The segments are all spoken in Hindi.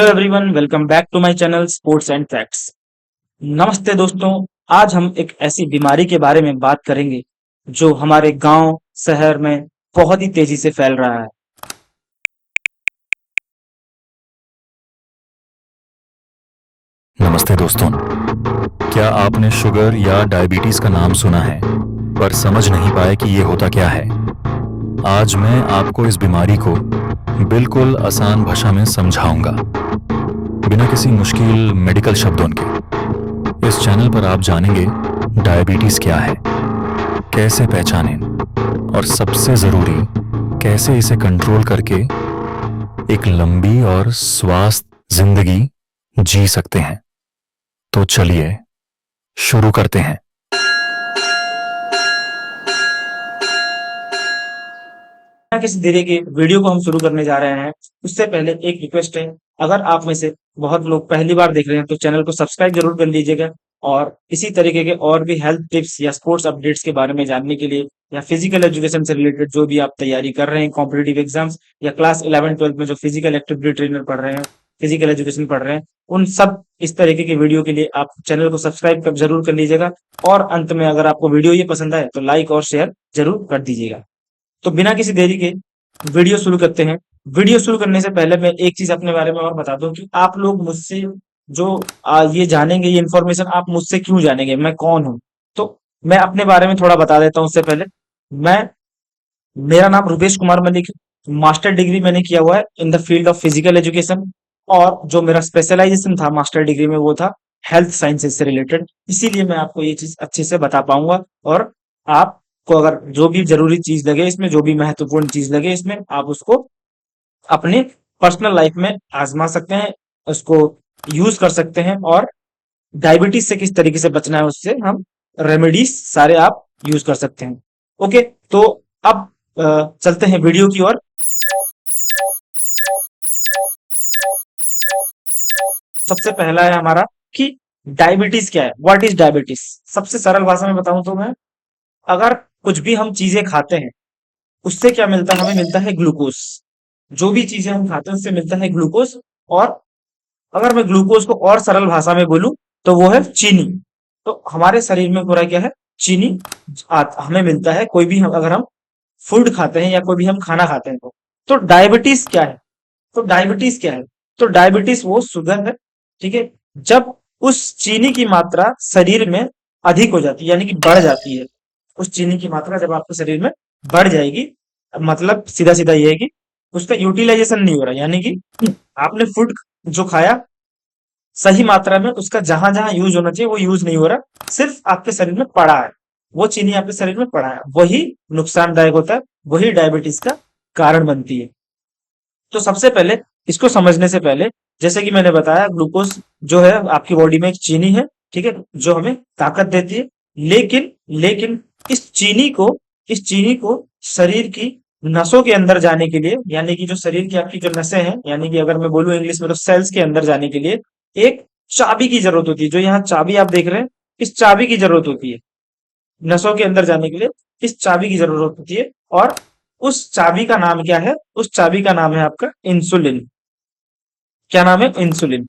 Hello everyone, welcome back to my channel sports and facts. नमस्ते दोस्तों, आज हम एक ऐसी बीमारी के बारे में बात करेंगे जो हमारे गांव शहर में बहुत ही तेजी से फैल रहा है। नमस्ते दोस्तों, क्या आपने शुगर या डायबिटीज का नाम सुना है पर समझ नहीं पाए कि ये होता क्या है? आज मैं आपको इस बीमारी को बिल्कुल आसान भाषा में समझाऊंगा, बिना किसी मुश्किल मेडिकल शब्दों के। इस चैनल पर आप जानेंगे डायबिटीज क्या है, कैसे पहचानें और सबसे जरूरी कैसे इसे कंट्रोल करके एक लंबी और स्वस्थ जिंदगी जी सकते हैं। तो चलिए शुरू करते हैं। बिना किसी देरी के वीडियो को हम शुरू करने जा रहे हैं। उससे पहले एक रिक्वेस्ट है, अगर आप में से बहुत लोग पहली बार देख रहे हैं तो चैनल को सब्सक्राइब जरूर कर लीजिएगा। और इसी तरीके के और भी हेल्थ टिप्स या स्पोर्ट्स अपडेट्स के बारे में जानने के लिए या फिजिकल एजुकेशन से रिलेटेड जो भी आप तैयारी कर रहे हैं, कॉम्पिटिटिव एग्जाम्स या क्लास 11-12 में जो फिजिकल एक्टिविटी ट्रेनर पढ़ रहे हैं, फिजिकल एजुकेशन पढ़ रहे हैं, उन सब इस तरीके की वीडियो के लिए आप चैनल को सब्सक्राइब जरूर कर लीजिएगा। और अंत में अगर आपको वीडियो ये पसंद आए तो लाइक और शेयर जरूर कर दीजिएगा। तो बिना किसी देरी के वीडियो शुरू करते हैं। वीडियो शुरू करने से पहले मैं एक चीज अपने बारे में और बता दूं कि आप लोग मुझसे जो ये जानेंगे, ये इन्फॉर्मेशन आप मुझसे क्यों जानेंगे, मैं कौन हूं। तो मैं अपने बारे में थोड़ा बता देता हूं। उससे पहले मैं मेरा नाम रुपेश कुमार मलिक है। मास्टर डिग्री मैंने किया हुआ है in the field of physical education. और जो मेरा स्पेशलाइजेशन था मास्टर डिग्री में वो था हेल्थ साइंसेज से रिलेटेड। इसीलिए मैं आपको ये चीज अच्छे से बता पाऊंगा। और आपको अगर जो भी जरूरी चीज लगे, इसमें जो भी महत्वपूर्ण चीज लगे, इसमें आप उसको अपने पर्सनल लाइफ में आजमा सकते हैं, उसको यूज कर सकते हैं। और डायबिटीज से किस तरीके से बचना है उससे हम रेमेडीज सारे आप यूज कर सकते हैं। ओके, तो अब चलते हैं वीडियो की ओर। सबसे पहला है हमारा कि डायबिटीज क्या है, व्हाट इज डायबिटीज। सबसे सरल भाषा में बताऊं तो मैं, अगर कुछ भी हम चीजें खाते हैं उससे क्या मिलता है, हमें मिलता है ग्लूकोज। जो भी चीजें हम खाते हैं उससे मिलता है ग्लूकोज। और अगर मैं ग्लूकोज को और सरल भाषा में बोलूं तो वो है चीनी। तो हमारे शरीर में पूरा क्या है, चीनी हमें मिलता है। कोई भी अगर हम फूड खाते हैं या कोई भी हम खाना खाते हैं तो डायबिटीज क्या है, तो डायबिटीज क्या है, तो डायबिटीज वो शुगर है, ठीक है, जब उस चीनी की मात्रा शरीर में अधिक हो जाती है, यानी कि बढ़ जाती है। उस चीनी की मात्रा जब आपके शरीर में बढ़ जाएगी, मतलब सीधा सीधा ये है कि उसका यूटिलाइजेशन नहीं हो रहा, यानी कि आपने फूड जो खाया सही मात्रा में उसका जहां जहां यूज होना चाहिए वो यूज नहीं हो रहा, सिर्फ आपके शरीर में पड़ा है, वो चीनी आपके शरीर में पड़ा है, वही नुकसानदायक होता है, वही डायबिटीज का कारण बनती है। तो सबसे पहले इसको समझने से पहले, जैसे कि मैंने बताया, ग्लूकोज जो है आपकी बॉडी में एक चीनी है, ठीक है, जो हमें ताकत देती है। लेकिन लेकिन इस चीनी को इस चीनी को शरीर की नसों के अंदर जाने के लिए, यानी कि जो शरीर की आपकी जो नसें हैं, यानी कि अगर मैं बोलूं इंग्लिश में तो सेल्स के अंदर जाने के लिए एक चाबी की जरूरत होती है। जो यहाँ चाबी आप देख रहे हैं, इस चाबी की जरूरत होती है नसों के अंदर जाने के लिए, इस चाबी की जरूरत होती है। और उस चाबी का नाम क्या है, उस चाबी का नाम है आपका इंसुलिन। क्या नाम है, इंसुलिन।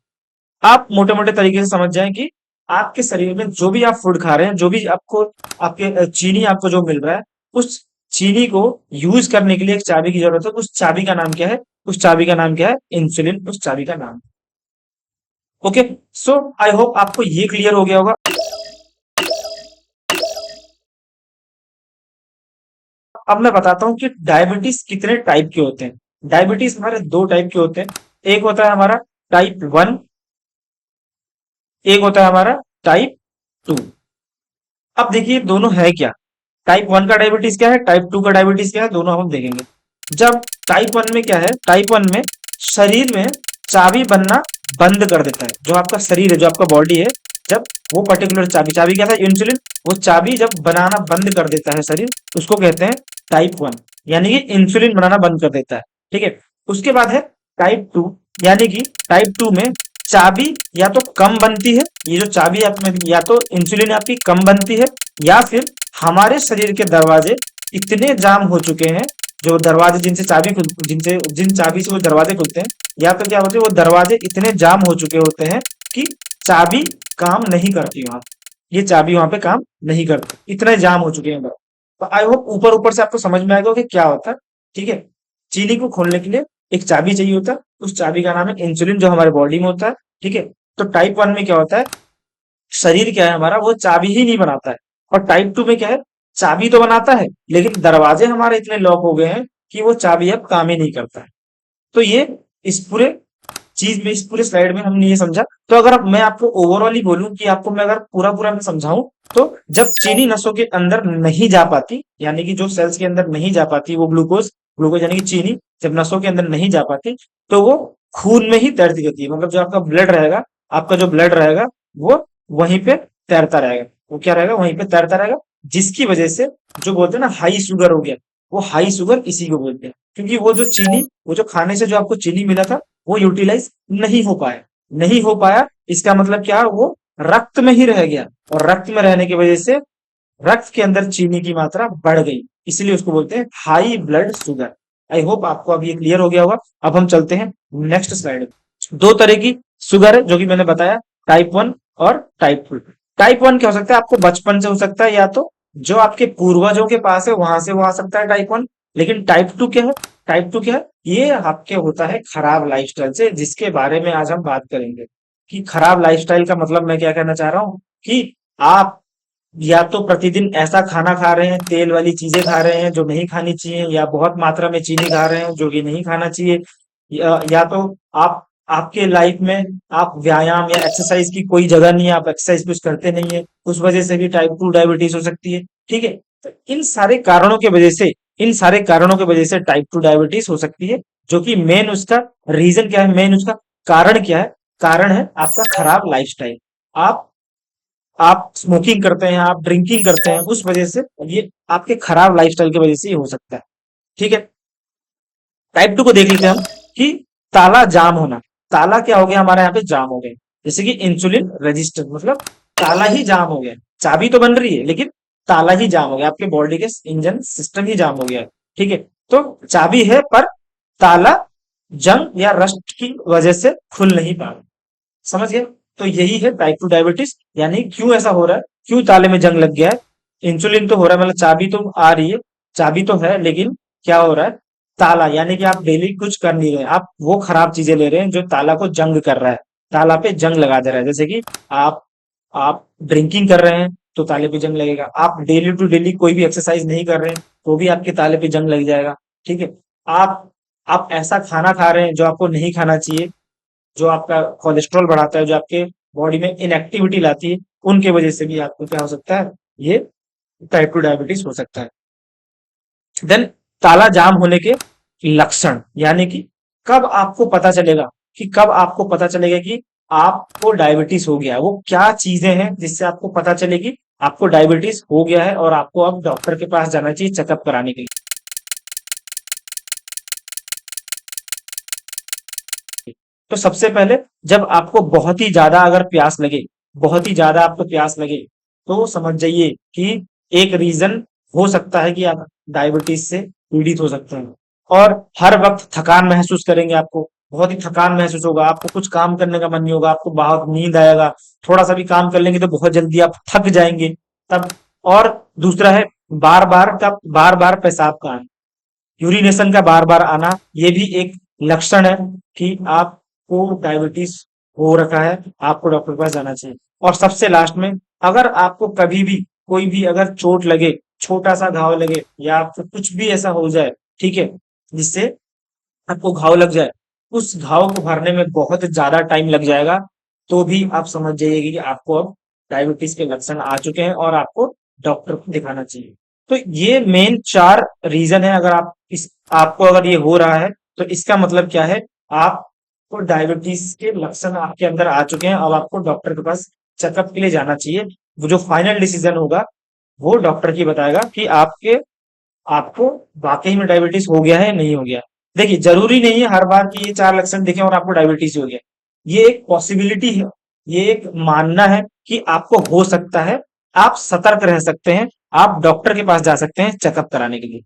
आप मोटे मोटे तरीके से समझ जाएं कि आपके शरीर में जो भी आप फूड खा रहे हैं, जो भी आपको आपके चीनी आपको जो मिल रहा है, उस चीनी को यूज करने के लिए एक चाबी की जरूरत है। उस चाबी का नाम क्या है, उस चाबी का नाम क्या है, इंसुलिन, उस चाबी का नाम। ओके, सो आई होप आपको ये क्लियर हो गया होगा। अब मैं बताता हूँ कि डायबिटीज कितने टाइप के होते हैं। डायबिटीज हमारे दो टाइप के होते हैं। एक होता है हमारा टाइप 1, एक होता है हमारा टाइप 2। अब देखिए दोनों है क्या, टाइप 1 का डायबिटीज क्या है, टाइप 2 का डायबिटीज क्या है, दोनों हम देखेंगे। जब टाइप 1 में क्या है, टाइप 1 में शरीर में चाबी बनना बंद कर देता है। जो आपका शरीर है, जो आपका बॉडी है, जब वो पर्टिकुलर चाबी चाबी क्या था, इंसुलिन, वो चाबी जब बनाना बंद कर देता है शरीर, उसको कहते हैं टाइप 1, यानी कि इंसुलिन बनाना बंद कर देता है, ठीक है। उसके बाद है टाइप 2, यानी कि टाइप 2 में चाबी या तो कम बनती है, ये जो चाबी आप में या तो इंसुलिन आपकी कम बनती है, या फिर हमारे शरीर के दरवाजे इतने जाम हो चुके हैं, जो दरवाजे जिनसे चाबी खुल जिनसे जिन चाबी से वो दरवाजे खुलते हैं, या तो क्या होते हैं, वो दरवाजे इतने जाम हो चुके होते हैं कि चाबी काम नहीं करती वहां, ये चाबी वहां पे काम नहीं करती, इतने जाम हो चुके हैं अंदर। तो आई होप ऊपर ऊपर से आपको समझ में आएगा कि क्या होता है। ठीक है, चीनी को खोलने के लिए एक चाबी चाहिए होता है, उस चाबी का नाम है इंसुलिन, जो हमारे बॉडी में होता है। ठीक है, तो टाइप 1 में क्या होता है, शरीर क्या है हमारा, वो चाबी ही नहीं बनाता है। और टाइप 2 में क्या है, चाबी तो बनाता है लेकिन दरवाजे हमारे इतने लॉक हो गए हैं कि वो चाबी अब काम ही नहीं करता है। तो ये इस पूरे चीज में, इस पूरे स्लाइड में हमने ये समझा। तो अगर मैं आपको ओवरऑल ही बोलूं कि आपको मैं अगर पूरा पूरा मैं समझाऊं, तो जब चीनी नसों के अंदर नहीं जा पाती, यानी कि जो सेल्स के अंदर नहीं जा पाती, वो ग्लूकोज ग्लूकोज यानी कि चीनी जब नसों के अंदर नहीं जा पाती, तो वो खून में ही तैरती रहती है। मतलब जो आपका ब्लड रहेगा, आपका जो ब्लड रहेगा वो वहीं पे तैरता रहेगा, वो क्या रहेगा, वहीं पे तैरता रहेगा। जिसकी वजह से जो बोलते हैं ना हाई शुगर हो गया, वो हाई शुगर इसी को बोलते हैं। क्योंकि वो जो चीनी, वो जो खाने से जो आपको चीनी मिला था, वो यूटिलाइज नहीं हो पाया, नहीं हो पाया। इसका मतलब क्या, वो रक्त में ही रह गया, और रक्त में रहने की वजह से रक्त के अंदर चीनी की मात्रा बढ़ गई, इसलिए उसको बोलते हैं high blood sugar. I hope आपको अब ये क्लियर हो गया होगा। अब हम चलते हैं नेक्स्ट स्लाइड। दो तरह की शुगर है जो कि मैंने बताया, टाइप 1 और टाइप 2। टाइप 1 क्या हो सकता है, आपको बचपन से हो सकता है, या तो जो आपके पूर्वजों के पास है वहां से वो आ सकता है टाइप 1। लेकिन टाइप 2 क्या है, टाइप 2 क्या है, ये आपके होता है खराब लाइफस्टाइल से, जिसके बारे में आज हम बात करेंगे। कि खराब लाइफस्टाइल का मतलब मैं क्या कहना चाह रहा हूँ, कि आप या तो प्रतिदिन ऐसा खाना खा रहे हैं, तेल वाली चीजें खा रहे हैं जो नहीं खानी चाहिए, या बहुत मात्रा में चीनी खा रहे हैं जो कि नहीं खाना चाहिए, या तो आप, आपके लाइफ में आप व्यायाम या एक्सरसाइज की कोई जगह नहीं है, आप एक्सरसाइज कुछ करते नहीं है, उस वजह से भी टाइप 2 डायबिटीज हो सकती है। ठीक है, तो इन सारे कारणों की वजह से, इन सारे कारणों की वजह से टाइप 2 डायबिटीज हो सकती है। जो कि मेन उसका रीजन क्या है, मेन उसका कारण क्या है, कारण है आपका खराब लाइफस्टाइल। आप आप स्मोकिंग करते हैं, आप ड्रिंकिंग करते हैं, उस वजह से ये आपके खराब लाइफस्टाइल की वजह से ये हो सकता है। ठीक है, टाइप 2 को देख लेते हैं हम, कि ताला जाम होना। ताला क्या हो गया, हमारे यहाँ पे जाम हो गया, जैसे कि इंसुलिन रेजिस्टेंस, मतलब ताला ही जाम हो गया। चाबी तो बन रही है लेकिन ताला ही जाम हो गया, आपके बॉडी के इंजन सिस्टम ही जाम हो गया है। ठीक है, तो चाबी है पर ताला जंग या रस्ट की वजह से खुल नहीं पा रहा। समझ गए? तो यही है टाइप 2 डायबिटीज, यानी क्यों ऐसा हो रहा है, क्यों ताले में जंग लग गया है। इंसुलिन तो हो रहा है, मतलब चाबी तो आ रही है, चाबी तो है, लेकिन क्या हो रहा है, ताला, यानी कि आप डेली कुछ कर नहीं रहे, आप वो खराब चीजें ले रहे हैं जो ताला को जंग कर रहा है, ताला पे जंग लगा दे रहा है। जैसे कि आप आप ड्रिंकिंग कर रहे हैं तो ताले पे जंग लगेगा, आप डेली टू डेली कोई भी एक्सरसाइज नहीं कर रहे हैं तो भी आपके ताले पे जंग लग जाएगा। ठीक है, आप आप ऐसा खाना खा रहे हैं जो आपको नहीं खाना चाहिए, जो आपका कोलेस्ट्रॉल बढ़ाता है, जो आपके बॉडी में इनएक्टिविटी लाती है, उनके वजह से भी आपको क्या हो सकता है, ये टाइप 2 डायबिटीज हो सकता है। देन ताला जाम होने के लक्षण, यानी कि कब आपको पता चलेगा, कि कब आपको पता चलेगा कि आपको डायबिटीज हो गया है, वो क्या चीजें हैं जिससे आपको पता चलेगी आपको डायबिटीज हो गया है और आपको अब डॉक्टर के पास जाना चाहिए चेकअप कराने के लिए। तो सबसे पहले, जब आपको बहुत ही ज्यादा अगर प्यास लगे, बहुत ही ज्यादा आपको प्यास लगे, तो समझ जाइए कि एक रीजन हो सकता है कि आप डायबिटीज से पीड़ित हो सकते हैं। और हर वक्त थकान महसूस करेंगे, आपको बहुत ही थकान महसूस होगा, आपको कुछ काम करने का मन नहीं होगा, आपको बहुत नींद आएगा, थोड़ा सा भी काम कर लेंगे तो बहुत जल्दी आप थक जाएंगे तब। और दूसरा है बार बार पेशाब का आना, यूरिनेशन का बार बार आना, ये भी एक लक्षण है कि आपको डायबिटीज हो रखा है, आपको डॉक्टर के पास जाना चाहिए। और सबसे लास्ट में, अगर आपको कभी भी कोई भी अगर चोट लगे, छोटा सा घाव लगे, या आपको कुछ भी ऐसा हो जाए, ठीक है, जिससे आपको घाव लग जाए, उस घाव को भरने में बहुत ज्यादा टाइम लग जाएगा, तो भी आप समझ जाइए कि आपको अब डायबिटीज के लक्षण आ चुके हैं और आपको डॉक्टर को दिखाना चाहिए। तो ये मेन 4 रीजन है। अगर आप इस आपको अगर ये हो रहा है, तो इसका मतलब क्या है, आपको डायबिटीज के लक्षण आपके अंदर आ चुके हैं, अब आपको डॉक्टर के पास चेकअप के लिए जाना चाहिए। वो जो फाइनल डिसीजन होगा वो डॉक्टर की बताएगा कि आपको वाकई में डायबिटीज हो गया है या नहीं हो गया। देखिए, जरूरी नहीं है हर बार कि ये 4 लक्षण दिखे और आपको डायबिटीज हो गया। ये एक पॉसिबिलिटी है, ये एक मानना है कि आपको हो सकता है। आप सतर्क रह सकते हैं, आप डॉक्टर के पास जा सकते हैं चेकअप कराने के लिए।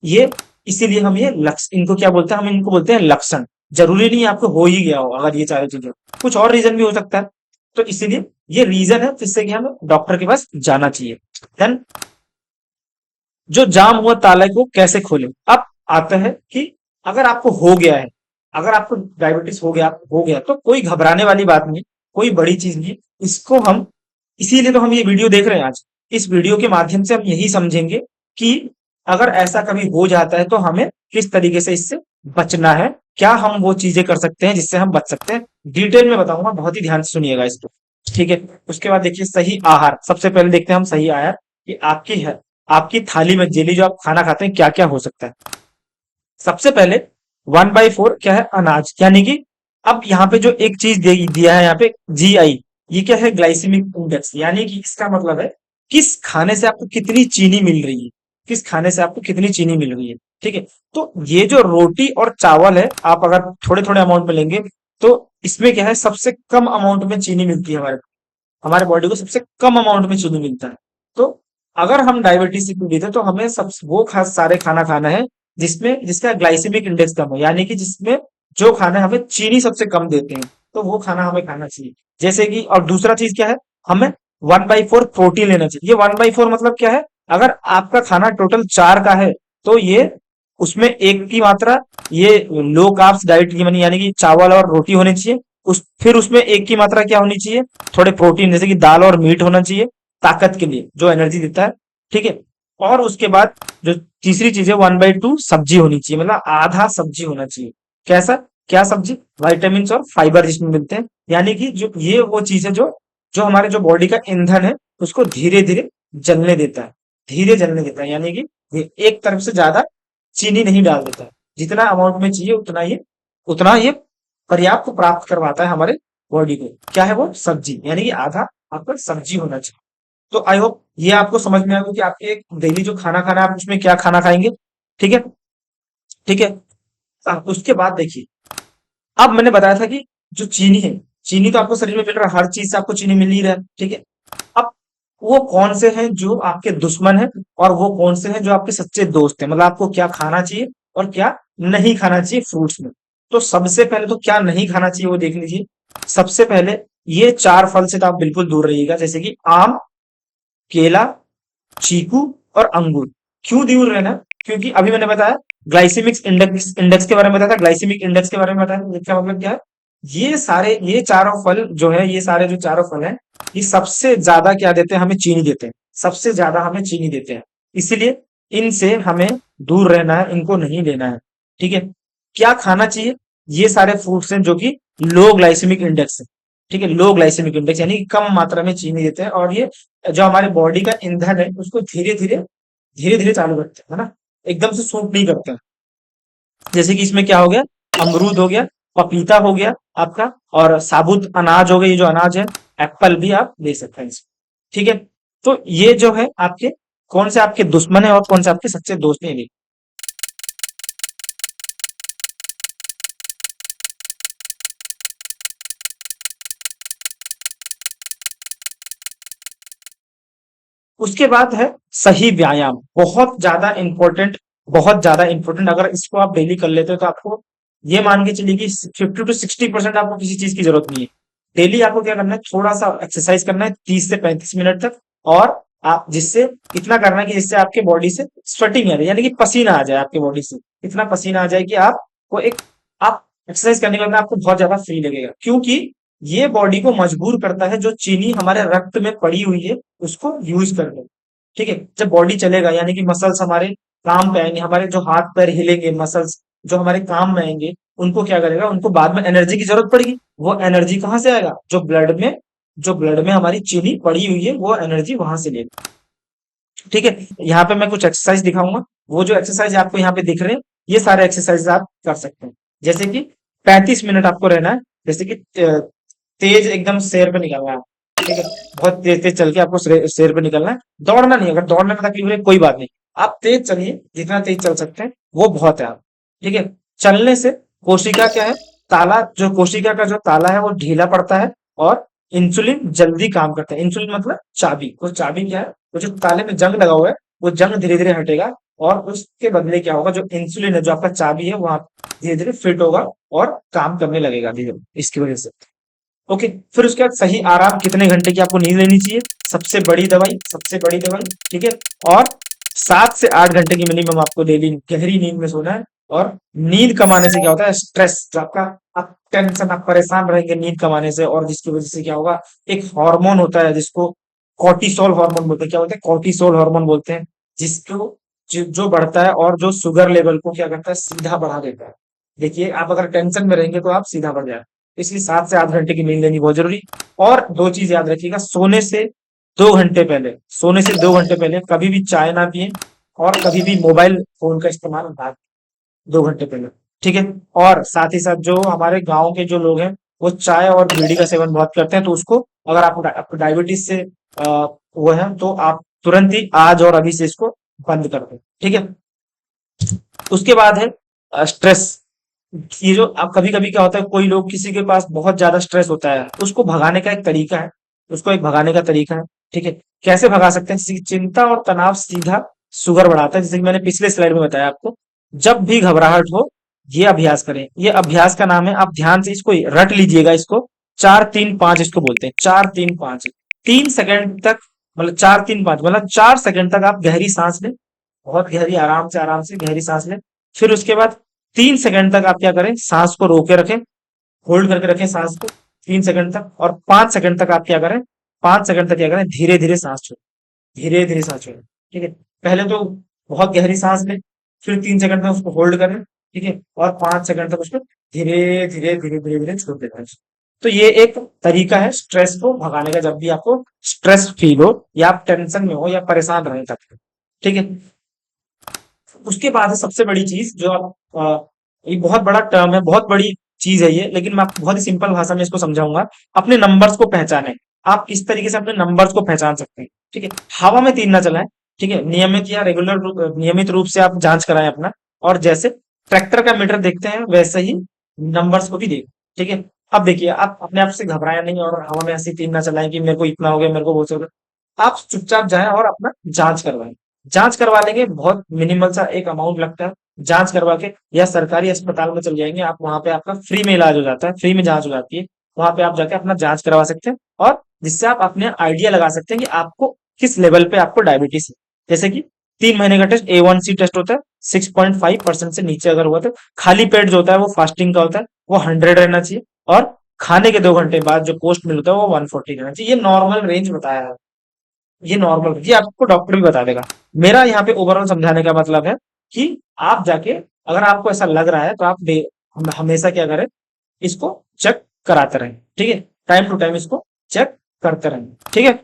ये इसीलिए हम ये लक्ष्य, इनको क्या बोलते हैं, हम इनको बोलते हैं लक्षण। जरूरी नहीं है आपको हो ही गया हो। अगर ये चारों चीजें, कुछ और रीजन भी हो सकता है। तो इसीलिए ये रीजन है जिससे कि हमें डॉक्टर के पास जाना चाहिए। देन, जो जाम हुआ ताले को कैसे खोलें। अब आता है कि अगर आपको हो गया है, अगर आपको डायबिटीज हो गया तो कोई घबराने वाली बात नहीं, कोई बड़ी चीज नहीं। इसको हम, इसीलिए तो हम ये वीडियो देख रहे हैं आज। इस वीडियो के माध्यम से हम यही समझेंगे कि अगर ऐसा कभी हो जाता है तो हमें किस तरीके से इससे बचना है, क्या हम वो चीजें कर सकते हैं जिससे हम बच सकते हैं। डिटेल में बताऊंगा, बहुत ही ध्यान से सुनिएगा इसको। ठीक है। उसके बाद देखिए सही आहार। सबसे पहले देखते हैं हम सही आहार कि आपकी थाली में डेली जो आप खाना खाते हैं क्या क्या हो सकता है। सबसे पहले 1/4 क्या है, अनाज। यानी कि अब यहाँ पे जो एक चीज दिया है यहाँ पे GI, ये क्या है, ग्लाइसेमिक इंडेक्स। यानी कि इसका मतलब है किस खाने से आपको कितनी चीनी मिल रही है, किस खाने से आपको कितनी चीनी मिल रही है। ठीक है। तो ये जो रोटी और चावल है, आप अगर थोड़े थोड़े अमाउंट में लेंगे तो इसमें क्या है, सबसे कम अमाउंट में चीनी मिलती है। हमारे हमारे बॉडी को सबसे कम अमाउंट में चीनी मिलता है। तो अगर हम डायबिटीज से पीड़ित है तो हमें सब वो खास सारे खाना खाना है जिसमें जिसका ग्लाइसेमिक इंडेक्स कम हो, यानी कि जिसमें जो खाना हमें चीनी सबसे कम देते हैं, तो वो खाना हमें खाना चाहिए। जैसे कि, और दूसरा चीज क्या है, हमें 1/4 प्रोटीन लेना चाहिए। ये 1/4 मतलब क्या है, अगर आपका खाना टोटल 4 का है तो ये उसमें एक की मात्रा ये लो कार्ब्स डाइट की बनी, यानी कि चावल और रोटी होनी चाहिए। फिर उसमें एक की मात्रा क्या होनी चाहिए, थोड़े प्रोटीन जैसे कि दाल और मीट होना चाहिए, ताकत के लिए जो एनर्जी देता है। ठीक है। और उसके बाद जो तीसरी चीज है 1/2 सब्जी होनी चाहिए, मतलब आधा सब्जी होना चाहिए। कैसा, क्या सब्जी, वाइटामिन और फाइबर जिसमें मिलते हैं। यानी कि जो ये वो चीज है जो जो हमारे जो बॉडी का ईंधन है उसको धीरे धीरे जलने देता है, धीरे जलने देता है। यानी कि ये एक तरफ से ज्यादा चीनी नहीं डाल देता है, जितना अमाउंट में चाहिए उतना ये पर्याप्त प्राप्त करवाता है हमारे बॉडी को। क्या है वो, सब्जी। यानी कि आधा आपका सब्जी होना चाहिए। तो आई होप ये आपको समझ में आएगा कि आपके डेली जो खाना खाना है आप उसमें क्या खाना खाएंगे। ठीक है। ठीक है। उसके बाद देखिए, अब मैंने बताया था कि जो चीनी है, चीनी तो आपको शरीर में मिल रहा है, हर चीज से आपको चीनी मिल ही रहा है। ठीक है। अब वो कौन से हैं जो आपके दुश्मन हैं और वो कौन से हैं जो आपके सच्चे दोस्त हैं, मतलब आपको क्या खाना चाहिए और क्या नहीं खाना चाहिए फ्रूट्स में। तो सबसे पहले तो क्या नहीं खाना चाहिए वो देख लीजिए। सबसे पहले ये 4 फल से तो आप बिल्कुल दूर रहिएगा, जैसे कि आम, केला, चीकू और अंगूर। क्यों दूर रहना, क्योंकि अभी मैंने बताया ग्लाइसेमिक इंडेक्स के बारे में बताया था, ग्लाइसेमिक इंडेक्स के बारे में बताया। इसका मतलब क्या है, ये चारों फल जो है, ये सारे जो चारों फल हैं, ये सबसे ज्यादा क्या देते हैं, हमें चीनी देते हैं। सबसे ज्यादा हमें चीनी देते हैं। इसीलिए इनसे हमें दूर रहना है, इनको नहीं लेना है। ठीक है। क्या खाना चाहिए, ये सारे फ्रूट्स हैं जो कि लो ग्लाइसेमिक इंडेक्स है। ठीक है। लो ग्लाइसेमिक इंडेक्स यानी कि कम मात्रा में चीनी देते हैं, और ये जो हमारे बॉडी का ईंधन है उसको धीरे धीरे चालू करते हैं, है ना, एकदम से सूट नहीं करते हैं। जैसे कि इसमें क्या हो गया, अमरूद हो गया, पपीता हो गया आपका, और साबुत अनाज हो गया, ये जो अनाज है, एप्पल भी आप ले सकते हैं इसमें। ठीक है। तो ये जो है आपके कौन से आपके दुश्मन है और कौन से आपके सच्चे दोस्त हैं, ये उसके बाद है सही व्यायाम। बहुत ज्यादा इंपॉर्टेंट। अगर इसको आप डेली कर लेते हो तो आपको ये मान के चलिए कि 50 to 60% आपको किसी चीज की जरूरत नहीं है। डेली आपको क्या करना है, थोड़ा सा एक्सरसाइज करना है 30 से 35 मिनट तक। और आप जिससे इतना करना है कि जिससे आपके बॉडी से स्वेटिंग आ जाए, यानी कि पसीना आ जाए आपके बॉडी से, इतना पसीना आ जाए कि आपको एक आप एक्सरसाइज करने के बाद आपको बहुत ज्यादा फ्री लगेगा। क्योंकि ये बॉडी को मजबूर करता है जो चीनी हमारे रक्त में पड़ी हुई है उसको यूज करने। ठीक है। जब बॉडी चलेगा यानी कि मसल्स हमारे काम पे आएंगे, हमारे जो हाथ पैर हिलेंगे, मसल्स जो हमारे काम में आएंगे, उनको क्या करेगा, उनको बाद में एनर्जी की जरूरत पड़ेगी। वो एनर्जी कहाँ से आएगा, जो ब्लड में हमारी चीनी पड़ी हुई है वो एनर्जी वहां से लेगा। ठीक है। यहाँ पे मैं कुछ एक्सरसाइज दिखाऊंगा। वो जो एक्सरसाइज आपको यहाँ पे दिख रहे हैं, ये सारे एक्सरसाइज आप कर सकते हैं। जैसे कि 35 मिनट आपको रहना है। जैसे कि तेज एकदम शेर पे निकलना है। ठीक है। बहुत तेज तेज चल के आपको शेर पे निकलना है। दौड़ना नहीं, अगर दौड़ने में तकलीफ है कोई बात नहीं, आप तेज चलिए, जितना तेज चल सकते हैं वो बहुत है। आप ठीक है। चलने से कोशिका क्या है, ताला, जो कोशिका का जो ताला है वो ढीला पड़ता है, और इंसुलिन जल्दी काम करता है। इंसुलिन मतलब चाबी, वो चाबी क्या है, वो जो ताले में जंग लगा हुआ है वो जंग धीरे धीरे हटेगा, और उसके बदले क्या होगा, जो इंसुलिन है, जो आपका चाबी है, वहां धीरे धीरे फिट होगा और काम करने लगेगा धीरे इसकी वजह से। ओके, फिर उसके बाद सही आराम, कितने घंटे की आपको नींद लेनी चाहिए, सबसे बड़ी दवाई, ठीक है। और 7 से 8 घंटे की मिनिमम आपको डेली गहरी नींद में सोना है। और नींद कमाने से क्या होता है, स्ट्रेस जो आपका, आप टेंशन, आप परेशान रहेंगे नींद कमाने से, और जिसकी वजह से क्या होगा, एक हार्मोन होता है जिसको कॉर्टिसोल हार्मोन बोलते हैं। क्या बोलते हैं, कॉर्टिसोल हार्मोन बोलते हैं, जिसको जो बढ़ता है और जो शुगर लेवल को क्या करता है, सीधा बढ़ा देता है। देखिए, आप अगर टेंशन में रहेंगे तो आप सीधा बढ़ जाए, इसलिए 7 से 8 घंटे की नींद लेनी बहुत जरूरी। और दो चीज याद रखिएगा, सोने से 2 घंटे पहले कभी भी चाय ना पिए, और कभी भी मोबाइल फोन का इस्तेमाल ना, 2 घंटे पहले, ठीक है। और साथ ही साथ जो हमारे गांव के जो लोग हैं, वो चाय और बीड़ी का सेवन बहुत करते हैं, तो उसको, अगर आपको डायबिटीज से वो है, तो आप तुरंत ही आज और अभी से इसको बंद कर दो, ठीक है। उसके बाद है स्ट्रेस। ये जो आप, कभी कभी क्या होता है, कोई लोग, किसी के पास बहुत ज्यादा स्ट्रेस होता है, उसको भगाने का एक तरीका है, ठीक है। कैसे भगा सकते हैं, चिंता और तनाव सीधा शुगर बढ़ाता है, जैसे कि मैंने पिछले स्लाइड में बताया आपको। जब भी घबराहट हो, ये अभ्यास करें। ये अभ्यास का नाम है, आप ध्यान से इसको रट लीजिएगा, इसको 4-3-5 इसको बोलते हैं, 4-3-5। 3 सेकंड तक, मतलब 4-3-5 मतलब 4 सेकंड तक आप गहरी सांस लें, बहुत गहरी, आराम से गहरी सांस लें। फिर उसके बाद 3 सेकंड तक आप क्या करें, सांस को रोके रखें, होल्ड करके रखें सांस को 3 सेकंड तक। और 5 सेकंड तक आप क्या करें, 5 सेकंड तक क्या करें, धीरे धीरे सांस छोड़ें, धीरे धीरे सांस छोड़ें, ठीक है। पहले तो बहुत गहरी सांस लें, फिर 3 सेकंड तक उसको होल्ड करें, ठीक है। और 5 सेकंड तक उसको धीरे धीरे छोड़ देना है। तो ये एक तरीका है स्ट्रेस को भगाने का, जब भी आपको स्ट्रेस फील हो, या आप टेंशन में हो, या परेशान रहें तब, ठीक है। उसके बाद है सबसे बड़ी चीज, जो आप, ये बहुत बड़ा टर्म है, बहुत बड़ी चीज है ये, लेकिन मैं आपको बहुत ही सिंपल भाषा में इसको समझाऊंगा। अपने नंबर्स को पहचाने। आप किस तरीके से अपने नंबर्स को पहचान सकते हैं, ठीक है। हवा में तीर ना चलाएं, ठीक है। नियमित रूप से आप जांच कराएं अपना। और जैसे ट्रैक्टर का मीटर देखते हैं, वैसे ही नंबर्स को भी देखें, ठीक है। अब देखिए, आप अपने आप से घबराया नहीं, और हवा में ऐसी तीर ना चलाएं कि मेरे को इतना हो गया, मेरे को वो हो गया। आप चुपचाप जाएं और अपना जांच करवाएं। जांच करवा लेंगे, बहुत मिनिमल सा एक अमाउंट लगता है, जांच करवा के या सरकारी अस्पताल में चल जाएंगे आप, वहां पे आपका फ्री में इलाज हो जाता है, फ्री में जांच हो जाती है। वहां पे आप जाके अपना जांच करवा सकते हैं, और जिससे आप अपने आइडिया लगा सकते हैं कि आपको किस लेवल पे आपको डायबिटीज है। जैसे कि 3 महीने का टेस्ट A1C टेस्ट होता है, 6.5% से नीचे अगर हुआ तो। खाली पेट जो होता है वो फास्टिंग का होता है, वो 100 रहना चाहिए। और खाने के 2 घंटे बाद जो पोस्ट मिल होता है वो 140 रहना चाहिए। ये नॉर्मल रेंज बताया है, ये नॉर्मल, ये आपको डॉक्टर भी बता देगा। मेरा यहाँ पे ओवरऑल समझाने का मतलब है कि आप जाके, अगर आपको ऐसा लग रहा है, तो आप हमेशा क्या करें, इसको चेक कराते रहें, ठीक है। टाइम टू टाइम इसको चेक करते रहें, ठीक है।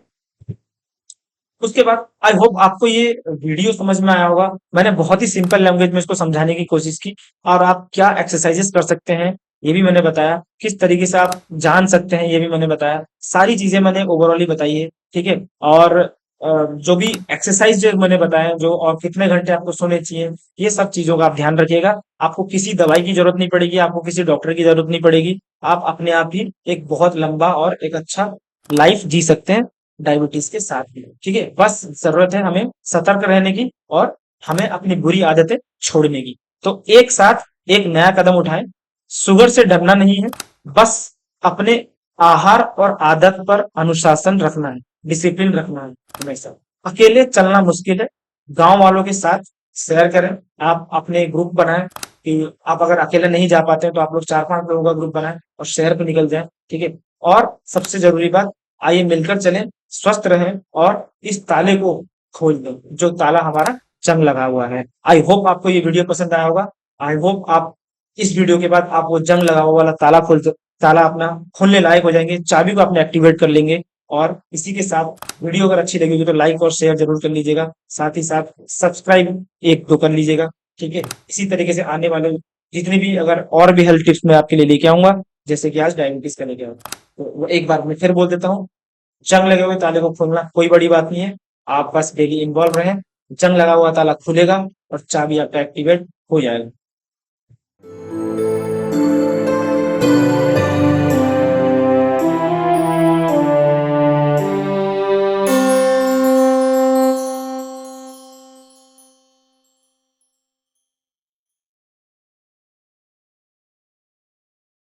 उसके बाद आई होप आपको ये वीडियो समझ में आया होगा। मैंने बहुत ही सिंपल लैंग्वेज में इसको समझाने की कोशिश की, और आप क्या एक्सरसाइजेस कर सकते हैं ये भी मैंने बताया, किस तरीके से आप जान सकते हैं ये भी मैंने बताया, सारी चीजें मैंने ओवरऑल बताई है, ठीक है। और जो भी एक्सरसाइज जो मैंने बताया, जो और कितने घंटे आपको सोने चाहिए, ये सब चीजों का आप ध्यान रखिएगा। आपको किसी दवाई की जरूरत नहीं पड़ेगी, आपको किसी डॉक्टर की जरूरत नहीं पड़ेगी। आप अपने आप ही एक बहुत लंबा और एक अच्छा लाइफ जी सकते हैं डायबिटीज के साथ भी, ठीक है। बस जरूरत है हमें सतर्क रहने की, और हमें अपनी बुरी आदतें छोड़ने की। तो एक साथ एक नया कदम उठाएं। शुगर से डरना नहीं है, बस अपने आहार और आदत पर अनुशासन रखना है, डिसिप्लिन रखना है हमेशा। अकेले चलना मुश्किल है, गांव वालों के साथ शेयर करें। आप अपने ग्रुप बनाएं, कि आप अगर अकेले नहीं जा पाते हैं तो आप लोग 4-5 लोगों का ग्रुप बनाएं और शहर को निकल जाएं, ठीक है। और सबसे जरूरी बात, आइए मिलकर चलें, स्वस्थ रहें, और इस ताले को खोल दें, जो ताला हमारा जंग लगा हुआ है। आई होप आपको ये वीडियो पसंद आया होगा। आई होप आप इस वीडियो के बाद आप वो जंग लगा हुआ वाला ताला अपना खोलने लायक हो जाएंगे, चाबी को अपने एक्टिवेट कर लेंगे। और इसी के साथ वीडियो अगर अच्छी लगेगी तो लाइक और शेयर जरूर कर लीजिएगा, साथ ही साथ सब्सक्राइब 1-2 कर लीजिएगा, ठीक है। इसी तरीके से आने वाले जितने भी, अगर और भी हेल्थ टिप्स मैं आपके लिए लेके आऊंगा, जैसे कि आज डायबिटीज का लेके आऊंगा, तो वो एक बार मैं फिर बोल देता हूँ, जंग लगे हुए ताले को खोलना कोई बड़ी बात नहीं है, आप बस डेली इन्वॉल्व रहें। जंग लगा हुआ ताला खुलेगा और चाबी आपका एक्टिवेट हो जाएगा।